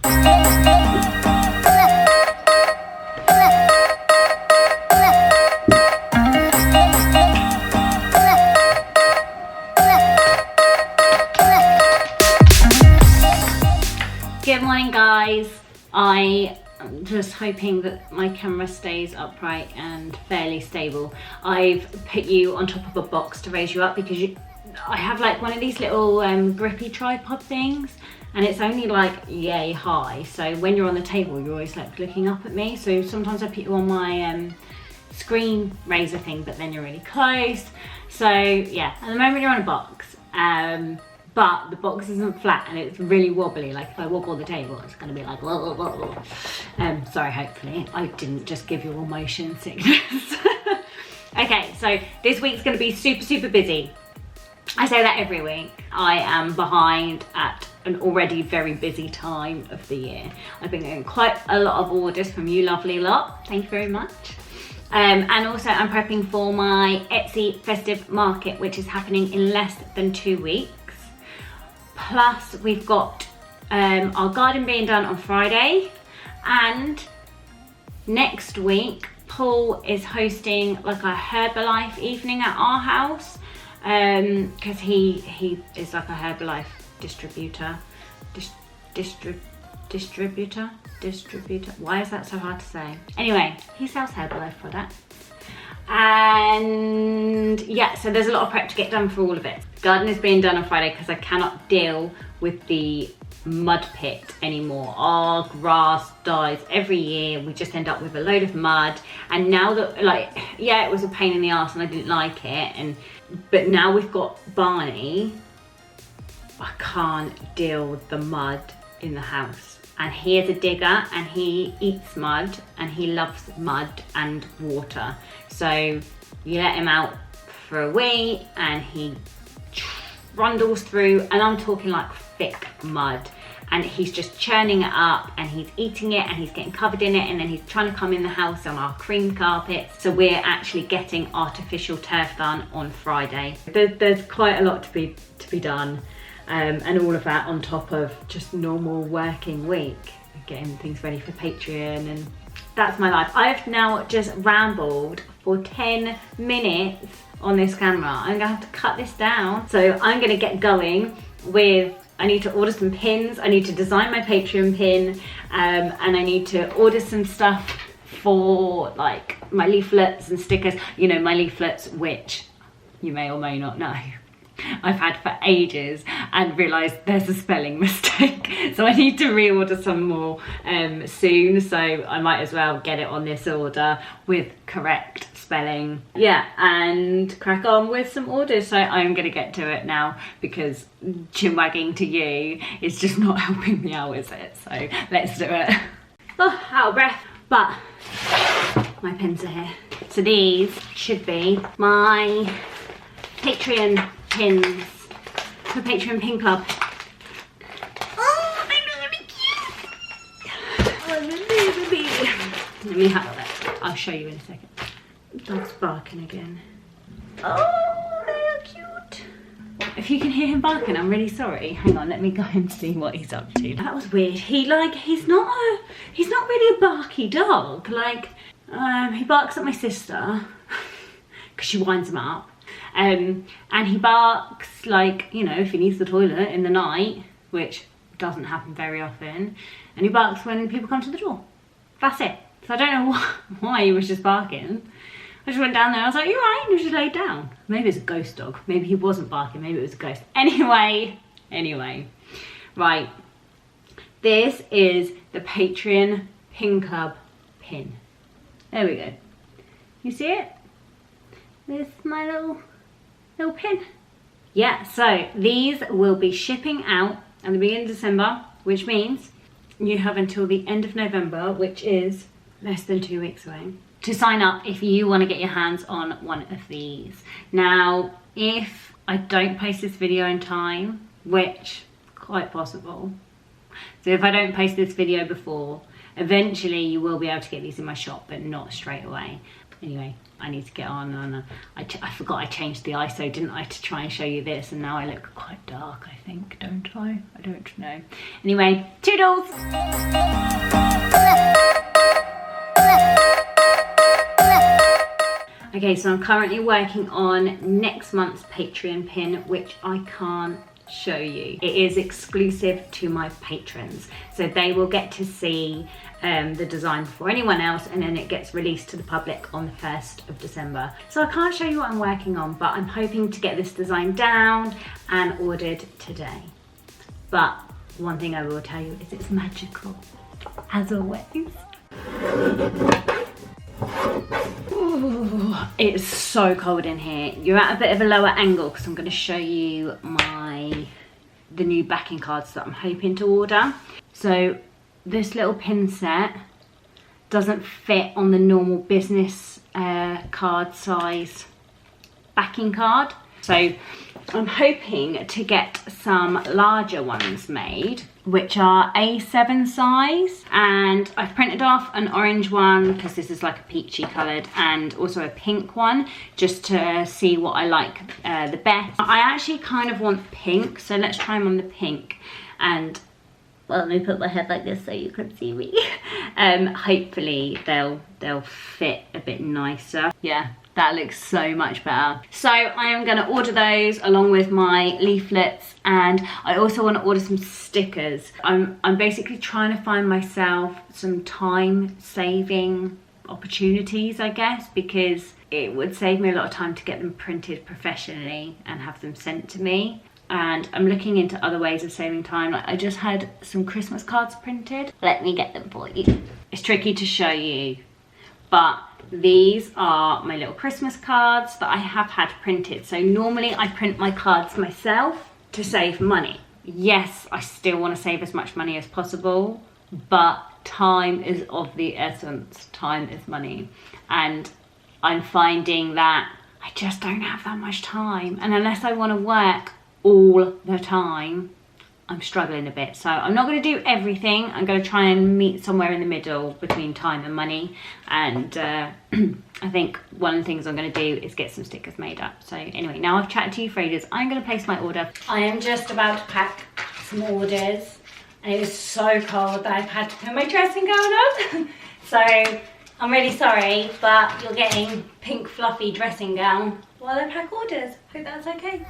Good morning, guys. I am just hoping that my camera stays upright and fairly stable. I've put you on top of a box to raise you up because I have like one of these little grippy tripod things, and it's only like yay high, so when you're on the table you're always like looking up at me, so sometimes I put you on my screen raiser thing, but then you're really close. So yeah, at the moment you're on a box, but the box isn't flat and it's really wobbly. Like if I wobble the table, it's gonna be like whoa, whoa, whoa. Sorry, hopefully I didn't just give you all motion sickness. Okay, so this week's gonna be super busy. I say that every week. I am behind at an already very busy time of the year. I've been getting quite a lot of orders from you lovely lot. Thank you very much. And also I'm prepping for my Etsy festive market, which is happening in less than 2 weeks. Plus we've got our garden being done on Friday, and next week Paul is hosting like a Herbalife evening at our house, because he is like a Herbalife distributor. Distributor. Why is that so hard to say? Anyway, he sells Herbalife products. And yeah, so there's a lot of prep to get done for all of it. Garden is being done on Friday because I cannot deal with the mud pit anymore. Our grass dies every year. We just end up with a load of mud. And now that, like, yeah, it was a pain in the arse and I didn't like it, but now we've got Barney, I can't deal with the mud in the house. And he is a digger and he eats mud and he loves mud and water. So you let him out for a wee and he trundles through, and I'm talking like thick mud, and he's just churning it up and he's eating it and he's getting covered in it, and then he's trying to come in the house on our cream carpet. So we're actually getting artificial turf done on Friday. There's quite a lot to be done. And all of that on top of just normal working week, getting things ready for Patreon, and that's my life. I've now just rambled for 10 minutes on this camera. I'm gonna have to cut this down. So I'm gonna get going with, I need to order some pins, I need to design my Patreon pin, and I need to order some stuff for like my leaflets and stickers. You know, my leaflets, which you may or may not know, I've had for ages and realised there's a spelling mistake, so I need to reorder some more soon, so I might as well get it on this order with correct spelling. Yeah, and crack on with some orders. So I'm gonna get to it now because chin wagging to you is just not helping me out, is it? So let's do it. Oh, out of breath, but my pens are here. So these should be my Patreon pins for Patreon Pin Club. Oh, they're really cute. Let me have it. I'll show you in a second. Dog's barking again. Oh, they are cute. If you can hear him barking, I'm really sorry. Hang on, let me go and see what he's up to. That was weird. He's not really a barky dog. Like, he barks at my sister because she winds him up. And he barks, like, you know, if he needs the toilet in the night, which doesn't happen very often, and he barks when people come to the door. That's it. So I don't know why he was just barking. I just went down there, I was like, you alright? And he just laid down. Maybe it's a ghost dog. Maybe he wasn't barking, maybe it was a ghost. Anyway, right. This is the Patreon Pin Club pin. There we go. You see it? This is my little pin. Yeah, so these will be shipping out at the beginning of December, which means you have until the end of November, which is less than 2 weeks away, to sign up if you want to get your hands on one of these. Now, if I don't post this video in time, which quite possible, so if I don't post this video before, eventually you will be able to get these in my shop, but not straight away. Anyway, I need to get on, and I forgot I changed the ISO, didn't I, to try and show you this, and now I look quite dark, I think, don't I? I don't know. Anyway, toodles! Okay, so I'm currently working on next month's Patreon pin, which I can't show you. It is exclusive to my patrons, so they will get to see the design before anyone else, and then it gets released to the public on the 1st of December. So I can't show you what I'm working on, but I'm hoping to get this design down and ordered today. But one thing I will tell you is it's magical, as always. Ooh, it's so cold in here. You're at a bit of a lower angle because I'm going to show you the new backing cards that I'm hoping to order. So this little pin set doesn't fit on the normal business card size backing card. So I'm hoping to get some larger ones made, which are A7 size, and I've printed off an orange one because this is like a peachy coloured, and also a pink one, just to see what I like the best. I actually kind of want pink, so let's try them on the pink. And well, let me put my head like this so you can see me. Hopefully they'll fit a bit nicer. Yeah, that looks so much better. So I am gonna order those along with my leaflets, and I also want to order some stickers. I'm basically trying to find myself some time saving opportunities, I guess, because it would save me a lot of time to get them printed professionally and have them sent to me. And I'm looking into other ways of saving time. Like I just had some Christmas cards printed. Let me get them for you. It's tricky to show you, but these are my little Christmas cards that I have had printed. So normally I print my cards myself to save money. Yes, I still want to save as much money as possible, but time is of the essence. Time is money. And I'm finding that I just don't have that much time. And unless I want to work all the time, I'm struggling a bit. So I'm not going to do everything. I'm going to try and meet somewhere in the middle between time and money. And I think one of the things I'm going to do is get some stickers made up. So anyway, now I've chatted to you for ages, I'm going to place my order. I am just about to pack some orders, and it is so cold that I've had to put my dressing gown on. So I'm really sorry, but you're getting pink fluffy dressing gown while I pack orders. Hope that's okay.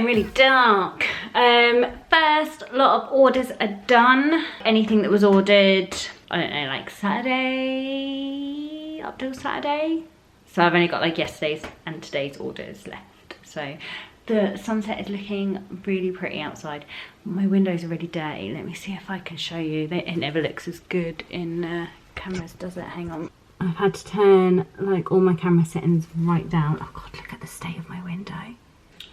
Really dark. First lot of orders are done. Anything that was ordered, I don't know, like Saturday, up till Saturday. So I've only got like yesterday's and today's orders left. So the sunset is looking really pretty outside. My window's already dirty. Let me see if I can show you. It never looks as good in cameras, does it? Hang on. I've had to turn like all my camera settings right down. Oh God, look at the state of my window.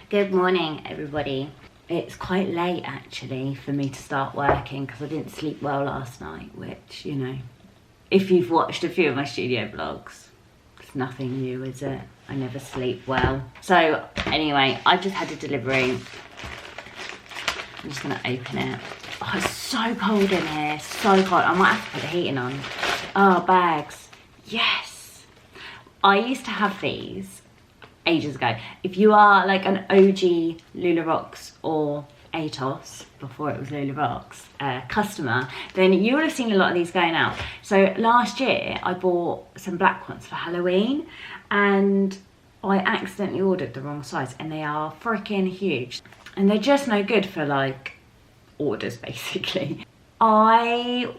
Good morning, everybody. It's quite late actually for me to start working because I didn't sleep well last night, which, you know, if you've watched a few of my studio vlogs, it's nothing new, is it? I never sleep well. So anyway, I just had a delivery. I'm just gonna open it. Oh, it's so cold in here, so cold. I might have to put the heating on. Oh, bags, yes. I used to have these ages ago. If you are like an OG Lularox or Atos, before it was Lularox, customer, then you would have seen a lot of these going out. So last year I bought some black ones for Halloween, and I accidentally ordered the wrong size, and they are freaking huge, and they're just no good for like orders basically. I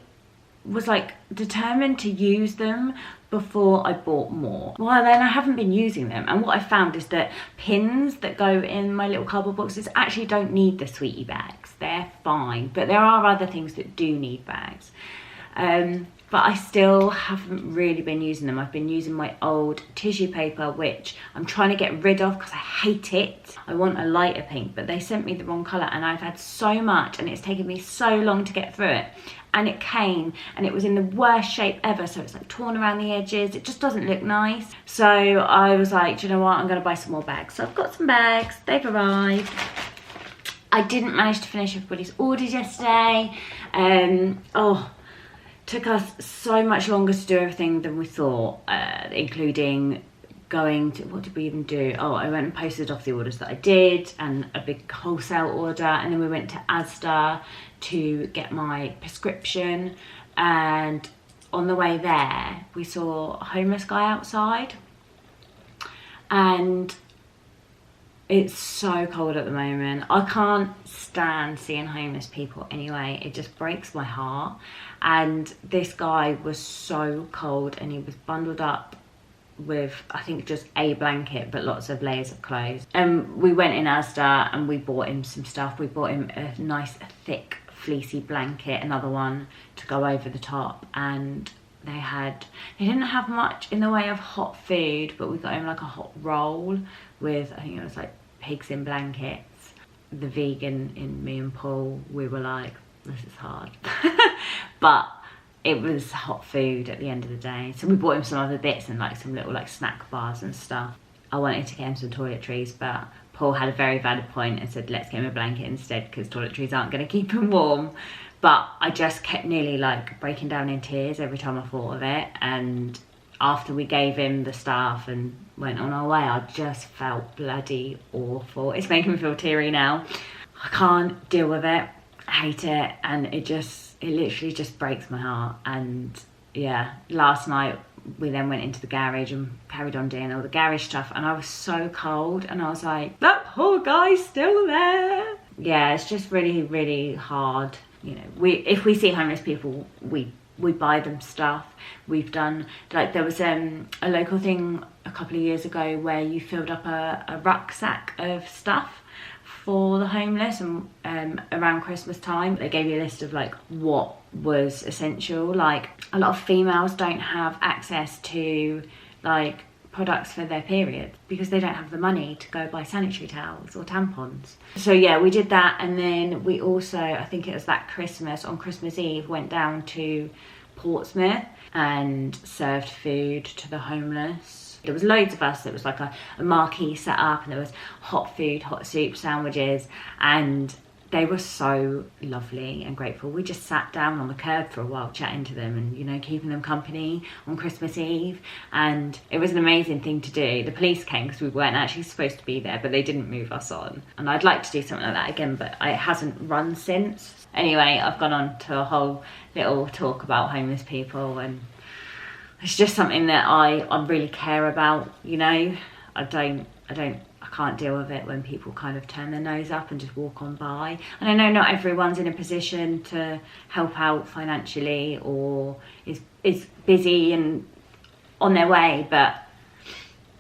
was like determined to use them before I bought more. Well, then I haven't been using them, and what I found is that pins that go in my little cardboard boxes actually don't need the sweetie bags. They're fine, but there are other things that do need bags. But I still haven't really been using them. I've been using my old tissue paper, which I'm trying to get rid of because I hate it. I want a lighter pink, but they sent me the wrong colour, and I've had so much, and it's taken me so long to get through it. And it came, and it was in the worst shape ever, so it's like torn around the edges. It just doesn't look nice. So I was like, do you know what, I'm gonna buy some more bags. So I've got some bags, they've arrived. I didn't manage to finish everybody's orders yesterday. Took us so much longer to do everything than we thought, including going to, what did we even do? Oh, I went and posted off the orders that I did, and a big wholesale order, and then we went to Asda to get my prescription, and on the way there we saw a homeless guy outside, and it's so cold at the moment. I can't stand seeing homeless people anyway. It just breaks my heart. And this guy was so cold, and he was bundled up with, I think, just a blanket, but lots of layers of clothes. And we went in Asda and we bought him some stuff. We bought him a nice thick fleecy blanket, another one to go over the top, and they didn't have much in the way of hot food, but we got him like a hot roll with, I think it was like pigs in blankets. The vegan in me and Paul, we were like, this is hard. But it was hot food at the end of the day. So we bought him some other bits and like some little like snack bars and stuff. I wanted to get him some toiletries, but Paul had a very valid point and said, let's get him a blanket instead, because toiletries aren't going to keep him warm. But I just kept nearly like breaking down in tears every time I thought of it. And after we gave him the stuff and went on our way, I just felt bloody awful. It's making me feel teary now. I can't deal with it. I hate it, and it literally just breaks my heart. And yeah, last night we then went into the garage and carried on doing all the garage stuff, and I was so cold, and I was like, that poor guy's still there. Yeah, it's just really, really hard. You know, if we see homeless people, we buy them stuff. We've done, like, there was a local thing a couple of years ago where you filled up a rucksack of stuff for the homeless, and around Christmas time they gave you a list of like what was essential. Like, a lot of females don't have access to like products for their period because they don't have the money to go buy sanitary towels or tampons. So yeah, we did that. And then we also, I think it was that Christmas, on Christmas Eve, went down to Portsmouth and served food to the homeless. There was loads of us. It was like a marquee set up, and there was hot food, hot soup, sandwiches, and they were so lovely and grateful. We just sat down on the curb for a while chatting to them and, you know, keeping them company on Christmas Eve, and it was an amazing thing to do. The police came because we weren't actually supposed to be there, but they didn't move us on, and I'd like to do something like that again, but it hasn't run since. Anyway, I've gone on to a whole little talk about homeless people, and it's just something that I really care about, you know. I can't deal with it when people kind of turn their nose up and just walk on by. And I know not everyone's in a position to help out financially or is busy and on their way, but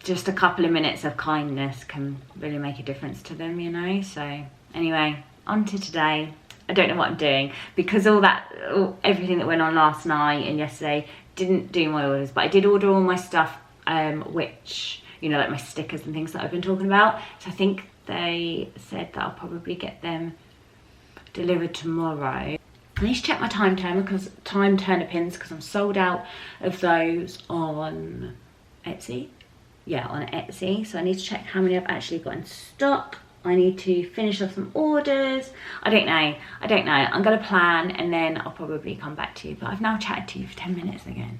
just a couple of minutes of kindness can really make a difference to them, you know. So anyway, on to today. I don't know what I'm doing because everything that went on last night and yesterday, didn't do my orders, but I did order all my stuff, which, you know, like my stickers and things that I've been talking about. So I think they said that I'll probably get them delivered tomorrow. I need to check my time turner pins because I'm sold out of those on Etsy. Yeah, on Etsy. So I need to check how many I've actually got in stock. I need to finish off some orders. I don't know. I'm gonna plan and then I'll probably come back to you. But I've now chatted to you for 10 minutes again.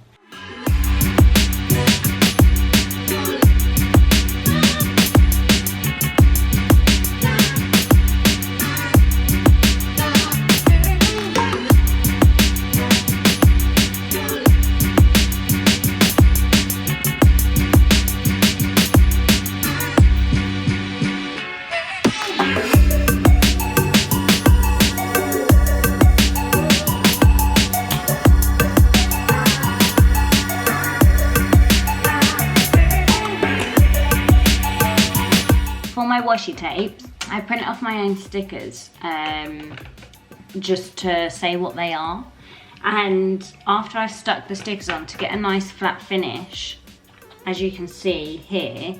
for my washi tapes, I print off my own stickers just to say what they are. And after I've stuck the stickers on to get a nice flat finish, as you can see here,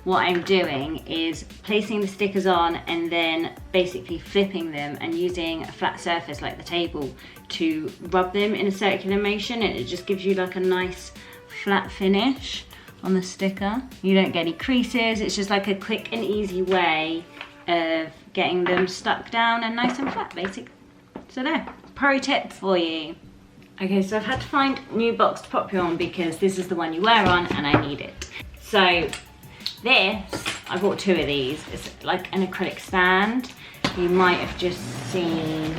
what I'm doing is placing the stickers on and then basically flipping them and using a flat surface like the table to rub them in a circular motion, and it just gives you like a nice flat finish on the sticker. You don't get any creases. It's just like a quick and easy way of getting them stuck down and nice and flat, basically. So there, pro tip for you. Okay, so I've had to find a new box to pop you on because this is the one you wear on and I need it. So this, I bought 2 of these. It's like an acrylic stand. You might have just seen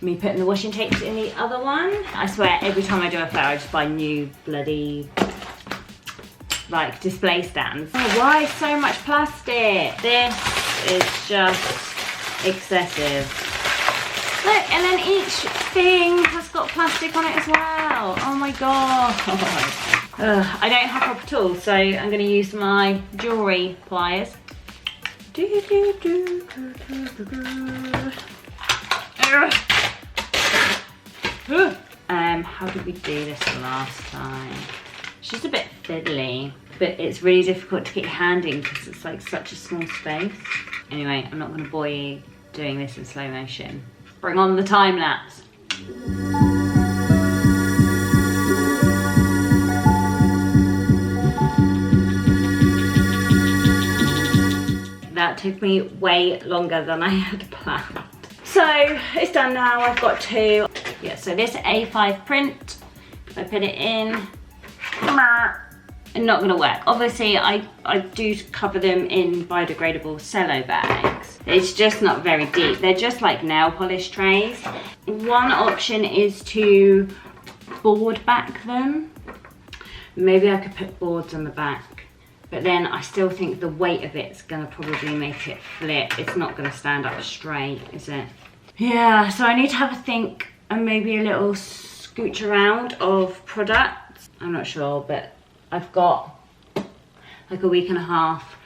me putting the washing tapes in the other one. I swear every time I do a fair I just buy new bloody like display stands. Oh, why so much plastic? This is just excessive. Look, and then each thing has got plastic on it as well. Oh my god. I don't have proper tools, so I'm going to use my jewellery pliers. How did we do this last time? It's just a bit fiddly, but it's really difficult to get your hand in because it's like such a small space. Anyway, I'm not going to bore you doing this in slow motion. Bring on the time lapse. That took me way longer than I had planned. So it's done now, I've got 2. Yeah, so this A5 print, if I put it in, not gonna work. Obviously, I do cover them in biodegradable cello bags. It's just not very deep. They're just like nail polish trays. One option is to board back them. Maybe I could put boards on the back, but then I still think the weight of it's gonna probably make it flip. It's not gonna stand up straight, is it? Yeah, so I need to have a think and maybe a little scooch around of products. I'm not sure, but I've got like a week and a half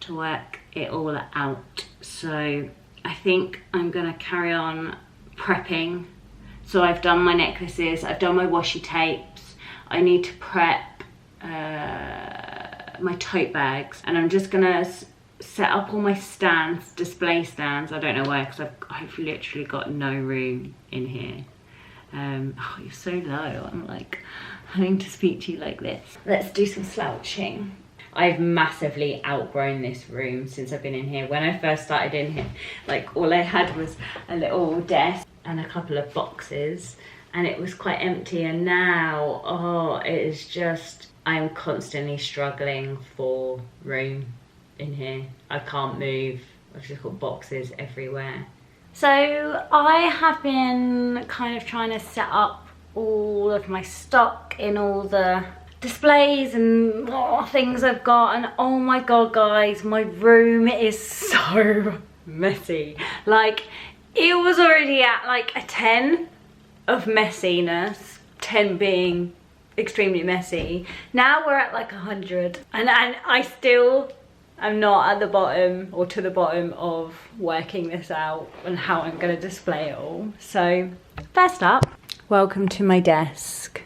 to work it all out. So I think I'm gonna carry on prepping. So I've done my necklaces, I've done my washi tapes. I need to prep my tote bags, and I'm just gonna set up all my stands, display stands. I don't know where, because I've literally got no room in here. Oh, you're so low. I'm like having to speak to you like this. Let's do some slouching. I've massively outgrown this room since I've been in here. When I first started in here, like all I had was a little desk and a couple of boxes, and it was quite empty. And now, oh, it is just, I'm constantly struggling for room in here. I can't move. I've just got boxes everywhere. So I have been kind of trying to set up all of my stock in all the displays and things I've got, and oh my god guys, my room is so messy. Like, it was already at like a 10 of messiness, 10 being extremely messy. Now we're at like 100, and I still am not at the bottom or to the bottom of working this out and how I'm going to display it all. So first up, welcome to my desk.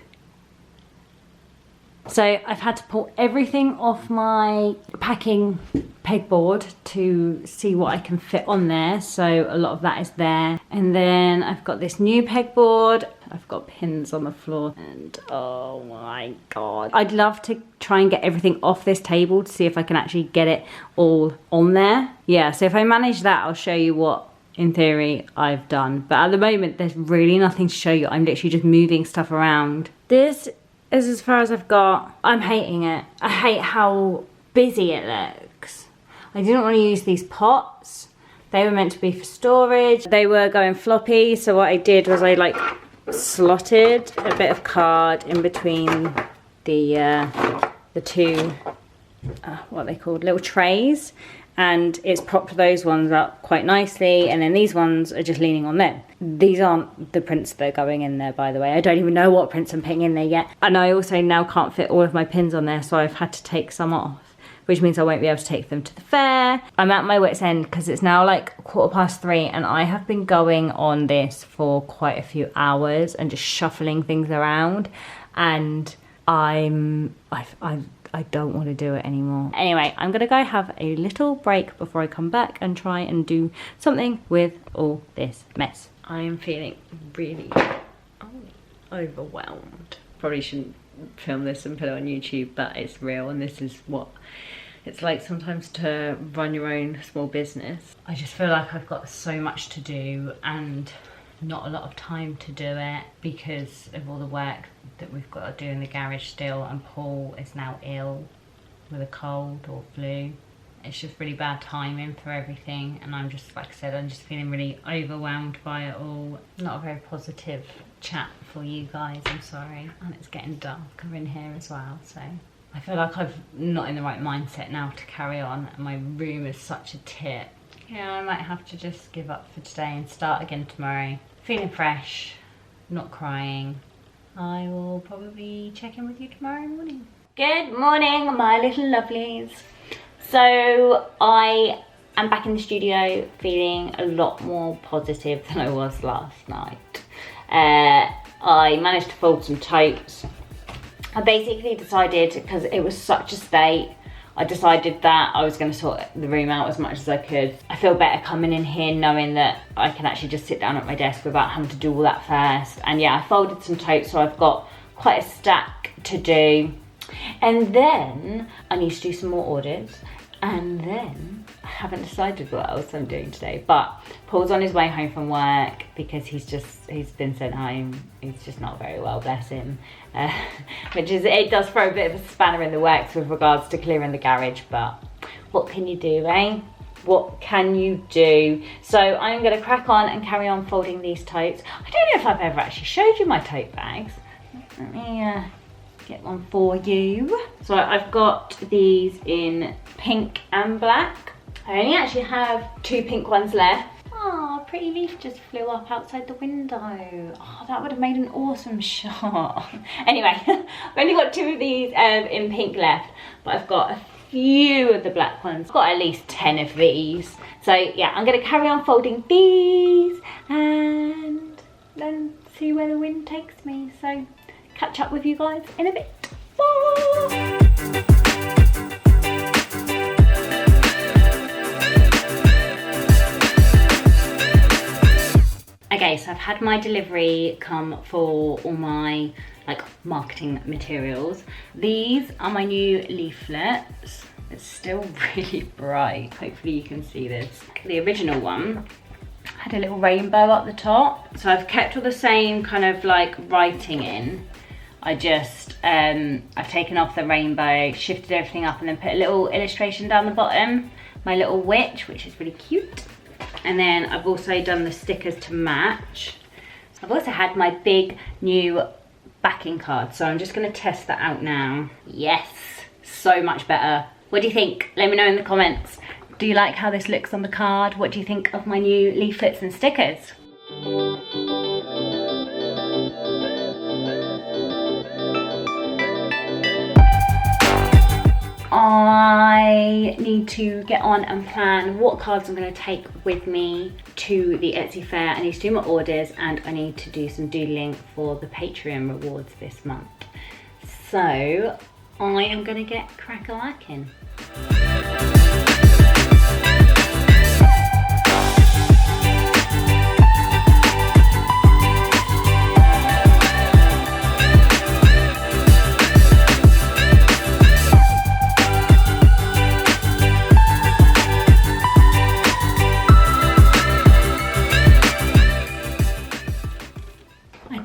So I've had to pull everything off my packing pegboard to see what I can fit on there. So a lot of that is there. And then I've got this new pegboard. I've got pins on the floor, and oh my god. I'd love to try and get everything off this table to see if I can actually get it all on there. Yeah, so if I manage that, I'll show you what, in theory, I've done. But at the moment, there's really nothing to show you. I'm literally just moving stuff around. This is as far as I've got. I'm hating it. I hate how busy it looks. I didn't want to use these pots. They were meant to be for storage. They were going floppy, so what I did was I like slotted a bit of card in between the two, what are they called, little trays, and it's propped those ones up quite nicely, and then these ones are just leaning on them. These aren't the prints that are going in there, by the way. I don't even know what prints I'm putting in there yet, and I also now can't fit all of my pins on there, so I've had to take some off. which means I won't be able to take them to the fair. I'm at my wit's end because it's now like 3:15 and I have been going on this for quite a few hours and just shuffling things around, and I don't want to do it anymore. Anyway, I'm gonna go have a little break before I come back and try and do something with all this mess. I am feeling really overwhelmed. Probably shouldn't film this and put it on YouTube, but it's real, and this is what it's like sometimes to run your own small business. I just feel like I've got so much to do and not a lot of time to do it because of all the work that we've got to do in the garage still, and Paul is now ill with a cold or flu. It's just really bad timing for everything, and I'm just, like I said, I'm just feeling really overwhelmed by it all. Not a very positive chat for you guys, I'm sorry. And it's getting darker in here as well, so I feel like I'm not in the right mindset now to carry on, and my room is such a tip. Yeah, I might have to just give up for today and start again tomorrow. Feeling fresh, not crying. I will probably check in with you tomorrow morning. Good morning, my little lovelies. So I am back in the studio feeling a lot more positive than I was last night. I managed to fold some totes. I basically decided, because it was such a state, I decided that I was going to sort the room out as much as I could. I feel better coming in here knowing that I can actually just sit down at my desk without having to do all that first. And yeah, I folded some totes, so I've got quite a stack to do. And then I need to do some more orders. And then I haven't decided what else I'm doing today, but Paul's on his way home from work because he's been sent home. He's just not very well, bless him. It does throw a bit of a spanner in the works with regards to clearing the garage, but what can you do, eh? What can you do? So I'm gonna crack on and carry on folding these totes. I don't know if I've ever actually showed you my tote bags. Let me get one for you. So I've got these in pink and black. I only actually have 2 pink ones left. Oh, a pretty leaf just flew up outside the window. Oh, that would have made an awesome shot. Anyway, I've only got 2 of these in pink left, but I've got a few of the black ones. I've got at least 10 of these. So yeah, I'm gonna carry on folding these and then see where the wind takes me. So catch up with you guys in a bit. Bye. Okay, so I've had my delivery come for all my marketing materials. These are my new leaflets. It's still really bright. Hopefully you can see this. The original one had a little rainbow up the top. So I've kept all the same kind of writing in. I just, I've taken off the rainbow, shifted everything up, and then put a little illustration down the bottom. My little witch, which is really cute. And then I've also done the stickers to match. I've also had my big new backing card, so I'm just gonna test that out now. Yes, so much better. What do you think? Let me know in the comments. Do you like how this looks on the card? What do you think of my new leaflets and stickers? I need to get on and plan what cards I'm going to take with me to the Etsy fair. I need to do my orders, and I need to do some doodling for the Patreon rewards this month. So I am going to get crack-a-lacking.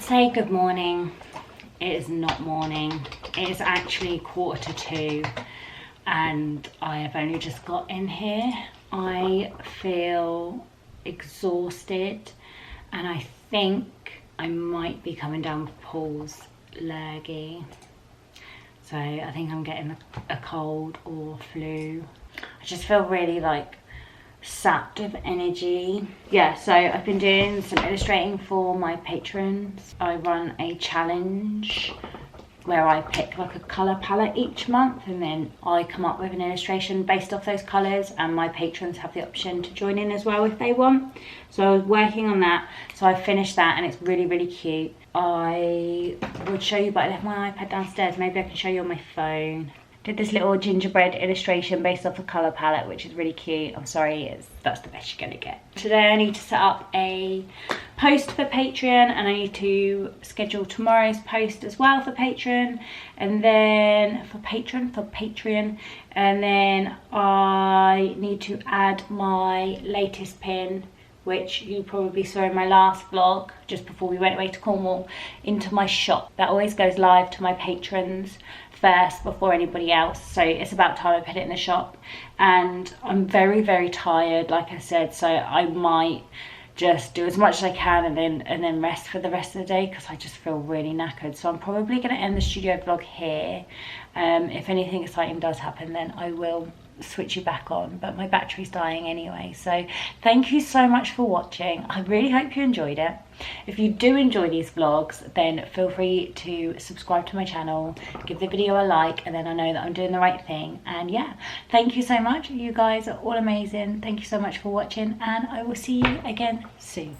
Say good morning. It is not morning. It is actually 1:45 and I have only just got in here. I feel exhausted and I think I might be coming down with Paul's lurgy. So I think I'm getting a cold or flu. I just feel really sapped of energy. Yeah, so I've been doing some illustrating for my patrons. I run a challenge where I pick like a colour palette each month, and then I come up with an illustration based off those colours, and my patrons have the option to join in as well if they want. So I was working on that, so I finished that, and it's really, really cute. I would show you, but I left my iPad downstairs. Maybe I can show you on my phone. Did this little gingerbread illustration based off the colour palette, which is really cute. I'm sorry, that's the best you're gonna get. Today I need to set up a post for Patreon, and I need to schedule tomorrow's post as well for Patreon, and then for Patreon, and then I need to add my latest pin, which you probably saw in my last vlog just before we went away to Cornwall, into my shop. That always goes live to my patrons first before anybody else, so it's about time I put it in the shop. And I'm very, very tired, like I said, so I might just do as much as I can and then rest for the rest of the day, because I just feel really knackered. So I'm probably going to end the studio vlog here. If anything exciting does happen, then I will switch you back on, but my battery's dying anyway. So thank you so much for watching. I really hope you enjoyed it. If you do enjoy these vlogs, then feel free to subscribe to my channel, give the video a like, and then I know that I'm doing the right thing. And yeah, thank you so much. You guys are all amazing. Thank you so much for watching, and I will see you again soon.